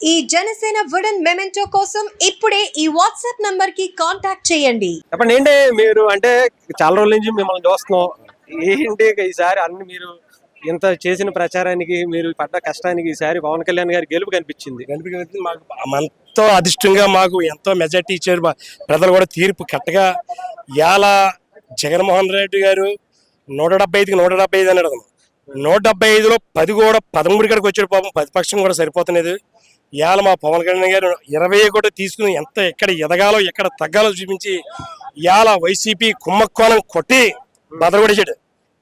ఈ Janasena wooden memento కోసం ఇప్పుడే ఈ వాట్సాప్ నంబర్ కి కాంటాక్ట్ చేయండి. చెప్పండి, ఏంటి మీరు అంటే చాలా రోజుల నుంచి మిమ్మల్ని చూస్తున్నాం. ఏంటి ఈసారి అన్ని మీరు ఇంత చేసిన ప్రచారానికి మీరు పడ్డ కష్టానికి ఈసారి పవన్ కళ్యాణ్ గారి గెలుపు కనిపించింది. మాకు ఎంతో అదిష్టంగా మాకు ఎంతో మెజార్టీ ఇచ్చారు. ప్రజలు కూడా తీర్పు కరెక్ట్గా ఇవాళ జగన్మోహన్ రెడ్డి గారు 175కి 175 అన్నాడు. 175లో 10 కూడా 13 కాడికి వచ్చాడు. పాపం ప్రతిపక్షం కూడా సరిపోతున్నది. ఇవాళ మా పవన్ కళ్యాణ్ గారు 20 కూడా తీసుకుని ఎంత ఎక్కడ ఎదగాలో ఎక్కడ తగ్గాలో చూపించి ఇవాళ వైసీపీ కుంభకోణం కొట్టి బదలగొడిచాడు.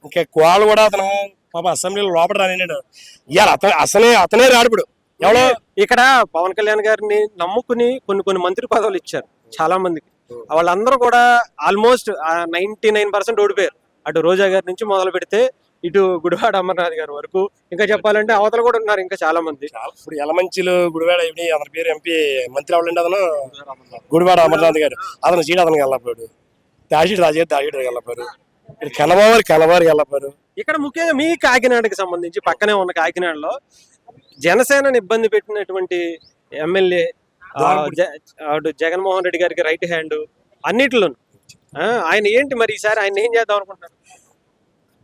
ఇంకా వాళ్ళు కూడా అతను పాప అసెంబ్లీలో లోపల రానిన్నాడు. ఇవాళ అతనే రాడుపుడు ఎవడో. ఇక్కడ పవన్ కళ్యాణ్ గారిని నమ్ముకుని కొన్ని మంత్రి పదవులు ఇచ్చారు చాలా మందికి. వాళ్ళందరూ కూడా ఆల్మోస్ట్ 99% ఓడిపోయారు. అటు రోజా గారి నుంచి మొదలు పెడితే ఇటు గుడివాడ అమర్నాథ్ గారి వరకు, ఇంకా చెప్పాలంటే అవతల కూడా ఉన్నారు ఇంకా చాలా మంది. ఇప్పుడు యలమంచిలు గుడివాడ అతని పేరు ఎంపీ మంత్రి అవ్వాలండి. అతను గుడివాడ అమర్నాథ్ గారు అతను సీట్ అతనికి వెళ్ళపోయాడు. దాషిడ్ వెళ్ళపోయారు. కనవారి వెళ్ళపోయారు. ఇక్కడ ముఖ్యంగా మీ కాకినాడకి సంబంధించి పక్కనే ఉన్న కాకినాడలో జనసేనని ఇబ్బంది పెట్టినటువంటి ఎమ్మెల్యే జగన్మోహన్ రెడ్డి గారికి రైట్ హ్యాండ్ అన్నిటిలోను ఆయన ఏంటి మరి ఈసారి ఆయన ఏం చేద్దాం అనుకుంటున్నారు?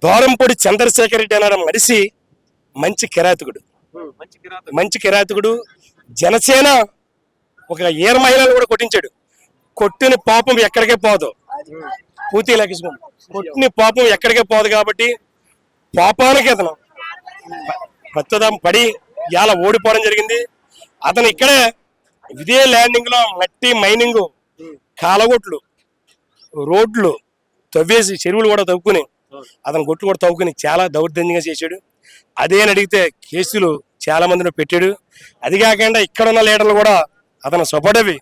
దూరంపూడి చంద్రశేఖర్ రెడ్డి అన్నాడు మనిషి మంచి కిరాతకుడు. జనసేన ఒక ఏర మహిళలు కూడా కొట్టించాడు. కొట్టిన పాపం ఎక్కడికే పోదు. పూర్తి లక్ష్మణ్ కొట్టిన పాపం ఎక్కడికే పోదు కాబట్టి పాపానికి అతను ప్రస్తుతం పడి ఇలా ఓడిపోవడం జరిగింది. అతను ఇక్కడే ఇదే ల్యాండింగ్ లో మట్టి మైనింగ్, కాలగొట్లు, రోడ్లు తవ్వేసి చెరువులు కూడా తవ్వుకుని అతను గొట్లు కూడా తవ్వుకుని చాలా దౌర్జన్యంగా చేశాడు. అదేని అడిగితే కేసులు చాలా మందిని పెట్టాడు. అది కాకుండా ఇక్కడ ఉన్న లీడర్లు కూడా అతను సపోర్టవి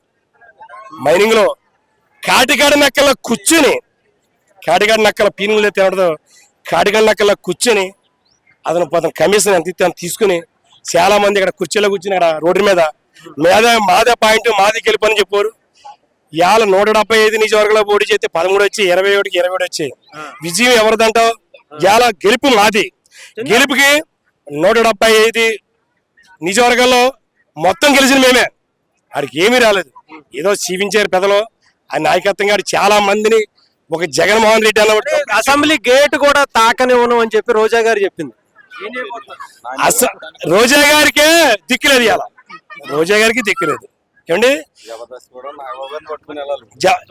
మైనింగ్ లో కాటికాడ నక్కల కూర్చుని పీనుగులు తినడదు. కాటికాడ నక్కల కూర్చుని అతను కమిషన్ ఎంత తీసుకుని చాలా మంది ఇక్కడ కుర్చీలో కూర్చుని అక్కడ రోడ్డు మీద మాదే పాయింట్ మాది గెలుపని చెప్పారు. ఇవాళ 175 నియోజకవర్గంలో పోటీ చేస్తే 13 వచ్చి 21కి 27 వచ్చాయి. విజయం ఎవరిదంటావు? ఇవాళ గెలుపు మాది. గెలుపుకి 175 నియోజకవర్గాల్లో మొత్తం గెలిచిన మేమే. వాడికి ఏమీ రాలేదు. ఏదో జీవించారు పెదలో ఆ నాయకత్వం గారు చాలా మందిని. ఒక జగన్మోహన్ రెడ్డి అన్న అసెంబ్లీ గేట్ కూడా తాకనివ్వను అని చెప్పి రోజా గారు చెప్పింది. రోజా గారికే దిక్కులేదు. ఇవాళ రోజా గారికి దిక్కులేదు. ఏమండి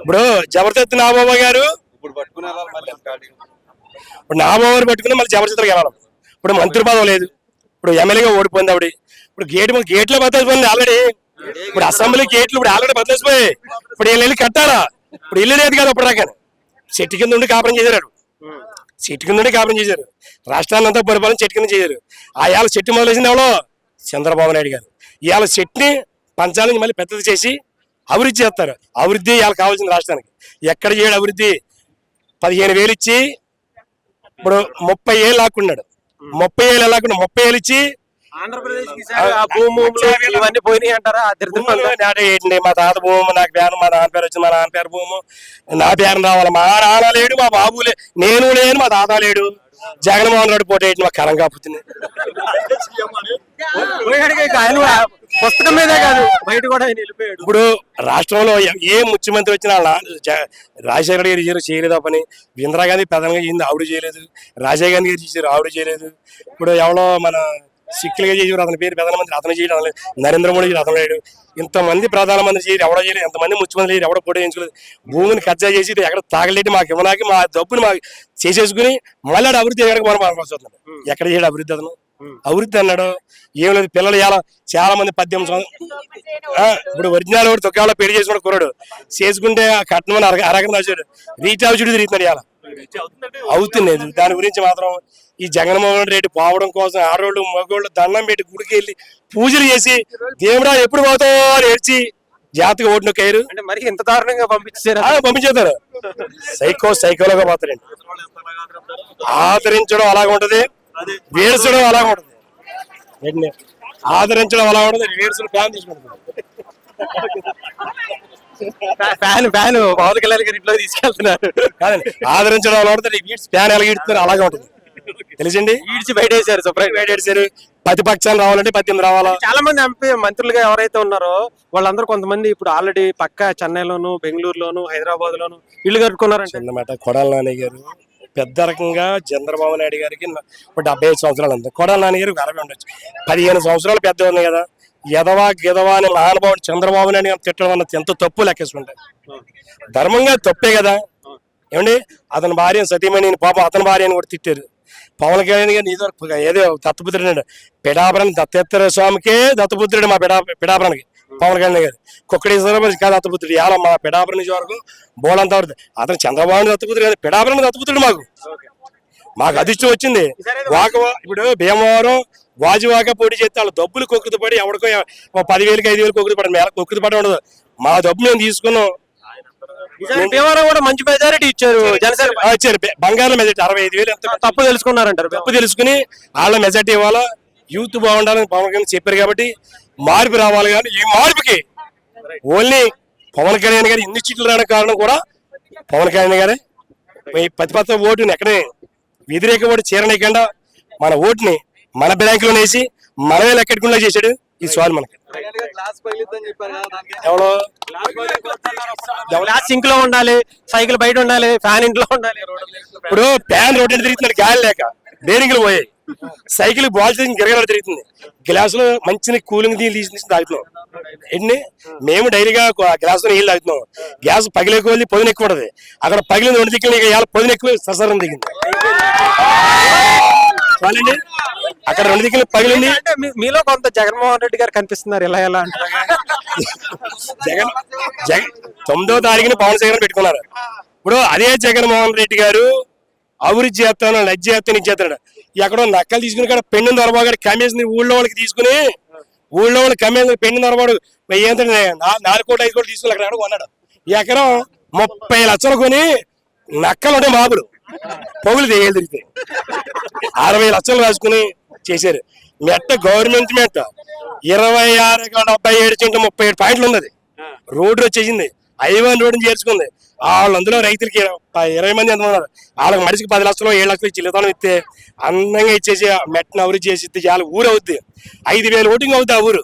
ఇప్పుడు జబర్దస్త్ నాగబాబు గారు ఇప్పుడు నాగబాబు పట్టుకుని మళ్ళీ జబర్దస్త్కి వెళ్ళాలి. ఇప్పుడు మంత్రి పదవి లేదు. ఇప్పుడు ఎమ్మెల్యేగా ఓడిపోయింది ఆవిడ. ఇప్పుడు గేట్లో బద్దలిపోయింది ఆల్రెడీ. ఇప్పుడు అసెంబ్లీ గేట్లు ఇప్పుడు ఆల్రెడీ బద్దలిసిపోయాయి. ఇప్పుడు వీళ్ళు వెళ్ళి కట్టాలా? ఇప్పుడు ఇల్లు లేదు కదా. ఇప్పుడు రాగానే చెట్టు కింద ఉండి కాపురం చేశారు. రాష్ట్రాన్ని అంతా పరిపాలన చెట్టు కింద చేశారు. ఆ ఇవాళ చెట్టు మొదలేసింది ఎవరో చంద్రబాబు నాయుడు గారు. ఇవాళ చెట్టుని పంచాలని మళ్ళీ పెద్దది చేసి అభివృద్ధి చేస్తారు. అభివృద్ధి ఇవాళ కావాల్సింది రాష్ట్రానికి. ఎక్కడ చేయడు అభివృద్ధి? 15,000 ఇచ్చి ఇప్పుడు 30 ఏళ్ళు లాక్కున్నాడు. 30 ఏళ్ళు లాక్కున్నా 30 ఏళ్ళు ఇచ్చి ఇవన్నీ పోయినాయి అంటారా? మా తాత భూమి నాకు పేరు, మా నాన్న పేరు వచ్చింది, మా నాన్న పేరు భూము నా పేరు రావాలి. మా నాన్న లేడు, మా బాబు నేను లేను, మా తాత లేడు. జగన్మోహన్ రెడ్డి పోటీ మా కలం కాపుతుంది. పుస్తకం మీదే కాదు బయట కూడా ఇప్పుడు రాష్ట్రంలో ఏ ముఖ్యమంత్రి వచ్చినా రాజశేఖర గారు చేయలేదు పని. ఇందిరాగాంధీ ప్రధానంగా చేసింది, ఆవిడ చేయలేదు. రాజీవ్ గాంధీ గారు చేశారు, ఆవిడ చేయలేదు. ఇప్పుడు ఎవరో మన సిక్కులుగా చేసారు, అతని పేరు ప్రధానమంత్రి, అతను చేయడం లేదు. నరేంద్ర మోడీ అతను లేడు. ఇంతమంది ప్రధానమంత్రి చేయరు, ఎవడో చేయలేదు. ఎంతమంది ముఖ్యమంత్రి చేయరు, ఎవడో పోటీ చేయించుకోలేదు. భూమిని కబ్జా చేసి ఎక్కడ తాగలేటి మాకు ఇవ్వనాకి మా డబ్బుని మాకు చేసేసుకుని మళ్ళీ అభివృద్ధి ఎక్కడికి మనం వస్తున్నాడు. ఎక్కడ చేయడు అభివృద్ధి? అతను అభివృద్ధి అన్నాడు ఏం లేదు. పిల్లలు ఇలా చాలా మంది 18 ఇప్పుడు ఒరిజినల్ కూడా తొక్కాలో పెళ్లి చేసుకున్న కుర్రాడు చేసుకుంటే కట్నం అరగని రాశాడు. రీఛార్జ్ తిరుగుతున్నాడు. ఇలా అవుతుంది. దాని గురించి మాత్రం ఈ జగన్మోహన్ రెడ్డి పోవడం కోసం ఆడవాళ్ళు మగవాళ్ళు దండం పెట్టి గుడికి వెళ్ళి పూజలు చేసి దేవుడా ఎప్పుడు పోతావో అని ఏడ్చి జాతికి ఓటు నొక్కారు. అంటే మరి ఇంత దారుణంగా పంపించేస్తారు. సైకోలుగా పోతారండి. ఆదరించడం అలాగ ఉంటది, వేడ్చడం అలాగ ఉంటది. ఆదరించడం అలా ఉండదు, వేడ్చడం ఫ్యాన్ తీసుకుంటుంది. పవన్ కళ్యాణ్ గారి ఇంట్లో తీసుకెళ్తున్నారు. ఆదరించడం అలా ఉంటుంది, ఫ్యాన్ ఎలా ఇడుతున్నారు అలాగే ఉంటుంది. తెలిసిండి. ఈడ్చి బయట వేసారు, బయట వేసారు. ప్రతిపక్షాన్ని రావాలంటే 18 రావాలా. చాలా మంది ఎంపీ మంత్రులుగా ఎవరైతే ఉన్నారో వాళ్ళందరూ కొంతమంది ఇప్పుడు ఆల్రెడీ పక్క చెన్నైలోను, బెంగళూరులోను, హైదరాబాద్ లోను ఇల్లు కట్టుకున్నారంటే. అన్నమాట కొడాల నాని గారు పెద్ద రకంగా చంద్రబాబు నాయుడు గారికి ఇప్పుడు 75 సంవత్సరాలు ఉంది. కొడాల నాని గారికి 60 ఉండొచ్చు. 15 సంవత్సరాలు పెద్ద ఉన్నాయి కదా. ఎదవా గిదవా అని మహానుభావుడు చంద్రబాబు నాయుడు గారు తిట్టడం అన్నది ఎంత తప్పు లెక్కేసుకుంటారు. ధర్మంగా తప్పే కదా. ఏమండి అతని భార్య సతీమణి పాపం అతని భార్యని కూడా తిట్టారు. పవన్ కళ్యాణ్ గారిని ఏదో దత్తపుత్రుడు పిఠాపురం దత్తేశ్వర స్వామికే దత్తపుత్రుడు మా పిఠాపురానికి పవన్ కళ్యాణ్ గారు. కుక్కడేశ్వర కాదు దత్తపుత్రుడు. ఇలా మా పిఠాపురం నుంచి వరకు బోలంత అతను చంద్రబాబు దత్తపుత్రుడు కాదు, పిఠాపురం దత్తపుత్రుడు. మాకు అదిష్టం వచ్చింది. ఇప్పుడు భీమవరం గాజువాక పోటీ చేస్తే వాళ్ళు డబ్బులు కొక్కుతు పడి ఎవరికో 10,000కి 5,000 కొక్కుతు పడి కొక్కుతు పడి ఉండదు. మా డబ్బు మేము తీసుకున్నాం. భీమవరం కూడా మంచి మెజారిటీ ఇచ్చారు జనసేన. ఇచ్చారు బంగారం మెజారిటీ 65,000 ఎంత తప్పు తెలుసుకున్నారంటారు. తప్పు తెలుసుకుని వాళ్ళ మెజారిటీ ఇవ్వాలా, యూత్ బాగుండాలని పవన్ కళ్యాణ్ చెప్పారు. కాబట్టి మార్పు రావాలి. కానీ ఈ మార్పుకి ఓన్లీ పవన్ కళ్యాణ్ గారు ఇన్ని సీట్లు రావడానికి కారణం కూడా పవన్ కళ్యాణ్ గారే. ప్రతిపక్ష ఓటుని ఎక్కడే వ్యతిరేక ఓటు చేరనీయకుండా మన ఓటుని మన బ్యాంకులో వేసి మనమే లెక్కెట్టుకుండా చేశాడు. ఈ సవాల్ మనకి ఎవరో గ్లాస్ సింక్ లో ఉండాలి, సైకిల్ బయట ఉండాలి, ఫ్యాన్ ఇంట్లో ఉండాలి. ఇప్పుడు ఫ్యాన్ రోడ్డు తిరుగుతున్నాడు గాలి లేక బేరింగ్లు పోయాయి. సైకిల్ బాల్ గిరగల తిరుగుతుంది. గ్లాసులో మంచి కూలింగ్ నీళ్ళు తీసి తాగుతున్నాం. ఎన్ని మేము డైరీగా గ్లాస్ లో నీళ్ళు తాగుతున్నాం. గ్యాస్ పగిలే కొద్ది పొదిన ఎక్కువ ఉంటది. అక్కడ పగిలింది 2 దిక్కులు ఇవాళ పొదిన ఎక్కువ ససరం దిగింది. అక్కడ 2 దిక్కులు పగిలింది. అంటే మీలో కొంత జగన్మోహన్ రెడ్డి గారు కనిపిస్తున్నారు. ఎలా ఎలా అంటే జగన్ 9వ తారీఖున పవన్ కళ్యాణ్ పెట్టుకున్నారు. ఇప్పుడు అదే జగన్మోహన్ రెడ్డి గారు అభివృద్ధి చేస్తాను, లజ్జ చేస్తాను, ఇది చేస్తాడు. ఎక్కడో నక్కలు తీసుకుని కాడ పెండు దొరబాడు కమిషన్ ఊళ్ళో వాళ్ళకి తీసుకుని ఊళ్ళో వాళ్ళకి కమిషన్ పెండు దొరబాడు ఏంటంటే 4 కోట్లు 5 కోట్లు తీసుకుని అక్కడ కొన్నాడు. ఎకరం 30 లక్షలు కొని నక్కలు ఉంటే మాపులు పొగులు తెగలు తిరిగితే 60 లక్షలు రాసుకుని చేశారు. మెట్ట గవర్నమెంట్ మెట్ట 26,77 37 పాయింట్లు ఉన్నది. రోడ్డు వచ్చేసింది. ఐవన్ రోడ్డుని చేర్చుకుంది. వాళ్ళు అందులో రైతులకి 20 మంది ఎంత ఉన్నారు. వాళ్ళకి మనిషికి 10 లక్షలు 7 లక్షలు చిల్లతనం ఇస్తే అందంగా ఇచ్చేసి మెట్టను అభివృద్ధి చేసి ఇస్తే చాలా ఊరు అవుద్ది. 5,000 ఓటింగ్ అవుద్ది ఆ ఊరు.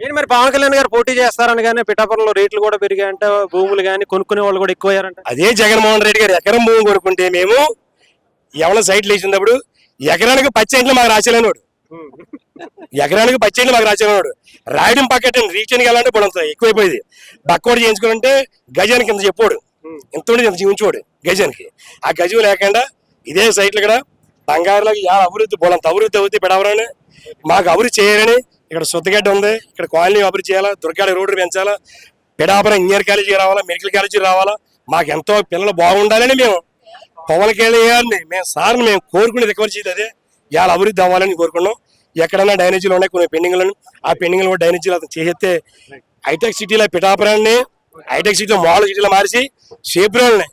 ఏంటి మరి పవన్ కళ్యాణ్ గారు పోటీ చేస్తారని కానీ పిఠాపురంలో రేట్లు కూడా పెరిగాయంట, భూములు కానీ కొనుక్కునే వాళ్ళు కూడా ఎక్కువయ్యారంట. అదే జగన్మోహన్ రెడ్డి గారు ఎకరం భూమి కొనుక్కుంటే మేము ఎవరైనా సైట్లు వేసినప్పుడు ఎకరానికి 10 సెంట్లు మాకు రాసేలేనివాడు. ఎకరానికి 10 సెంట్లు మాకు రాసేలేనివాడు. రాయడం పక్కటండి రీచన్కి వెళ్ళాలంటే ఇప్పుడు ఎక్కువైపోయింది. బక్కోడు చేయించుకోవాలంటే గజానికి ఇంత చెప్పాడు, ఇంత ఇంత చూపించుకోడు గజానికి. ఆ గజం లేకుండా ఇదే సైట్లు ఇక్కడ బంగారులోకి అభివృద్ధి బోలంత అభివృద్ధి అవుతుంది. పిడవరని మాకు అభివృద్ధి చేయాలని ఇక్కడ శుద్ధగడ్డ ఉంది. ఇక్కడ కాలనీ అభివృద్ధి చేయాలా, దుర్గాడ రోడ్డు పెంచాలా, పిడాపురం ఇంజనీర్ కాలేజీ రావాలా, మెడికల్ కాలేజీ రావాలా. మాకు ఎంతో పిల్లలు బాగుండాలని మేము పవన్ కళ్యాణ్ మేము సార్ని మేము కోరుకుని రికవర్ చేయదు. అదే ఇవాళ అభివృద్ధి అవ్వాలని కోరుకున్నాం. ఎక్కడైనా డ్రైనేజీలు ఉన్నాయి కొన్ని పెండింగ్లను, ఆ పెండింగ్లు కూడా డ్రైనేజీలు అతను చేస్తే హైటెక్ సిటీలో పిఠాపురాన్ని హైటెక్ సిటీలో మోడల్ సిటీలో మార్చి షేపురాల్ని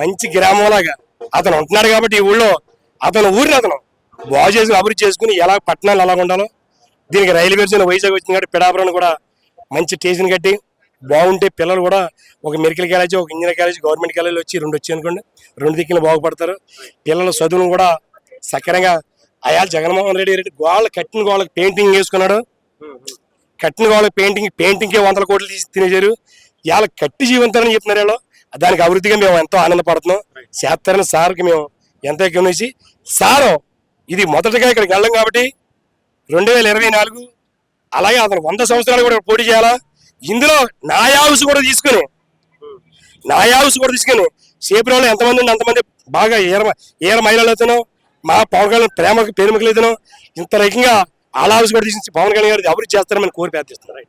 మంచి గ్రామంలాగా అతను ఉంటున్నాడు. కాబట్టి ఈ ఊళ్ళో అతను ఊరిని అతను బాగు చేసి అభివృద్ధి చేసుకుని ఎలా పట్టణాలు ఎలా ఉండాలో దీనికి రైలు బెర్జన్ వైజాగ్ వచ్చింది కాబట్టి పిఠాపురాన్ని కూడా మంచి స్టేషన్ కట్టి బాగుంటే పిల్లలు కూడా ఒక మెడికల్ కాలేజీ, ఒక ఇంజనీర్ కాలేజీ, గవర్నమెంట్ కాలేజీలు వచ్చి 2 వచ్చి అనుకోండి 2 దిక్కులు బాగుపడతారు. పిల్లల చదువును కూడా సక్రంగా అయ్యా. జగన్మోహన్ రెడ్డి గోళ్ళ కట్టిన గోళ్ళకి పెయింటింగ్ వేసుకున్నాడు. కట్టిన గోళ్ళకి పెయింటింగ్కే 100 కోట్లు తీసి తినేశారు. ఇవాళ కట్టి జీవంతారని చెప్తున్నారు. వాళ్ళు దానికి అభివృద్ధిగా మేము ఎంతో ఆనందపడుతున్నాం. చేస్తారని సార్కి మేము ఎంతో గమనించి సారు ఇది మొదటగా ఇక్కడికి వెళ్ళాం కాబట్టి 2024 అలాగే అతను 100 సంవత్సరాలు కూడా పోటీ చేయాలా. ఇందులో నాయావుసు కూడా తీసుకుని సేపురంలో ఎంతమంది ఉండి అంతమంది బాగా ఏర మహిళలు అవుతున్నాం. మా పవన్ కళ్యాణ్ ప్రేమకు అవుతున్నాం. ఇంత రకంగా ఆలావుసు కూడా తీసి పవన్ కళ్యాణ్ గారు అభివృద్ధి చేస్తారని కోరి ప్రార్థిస్తున్నాం.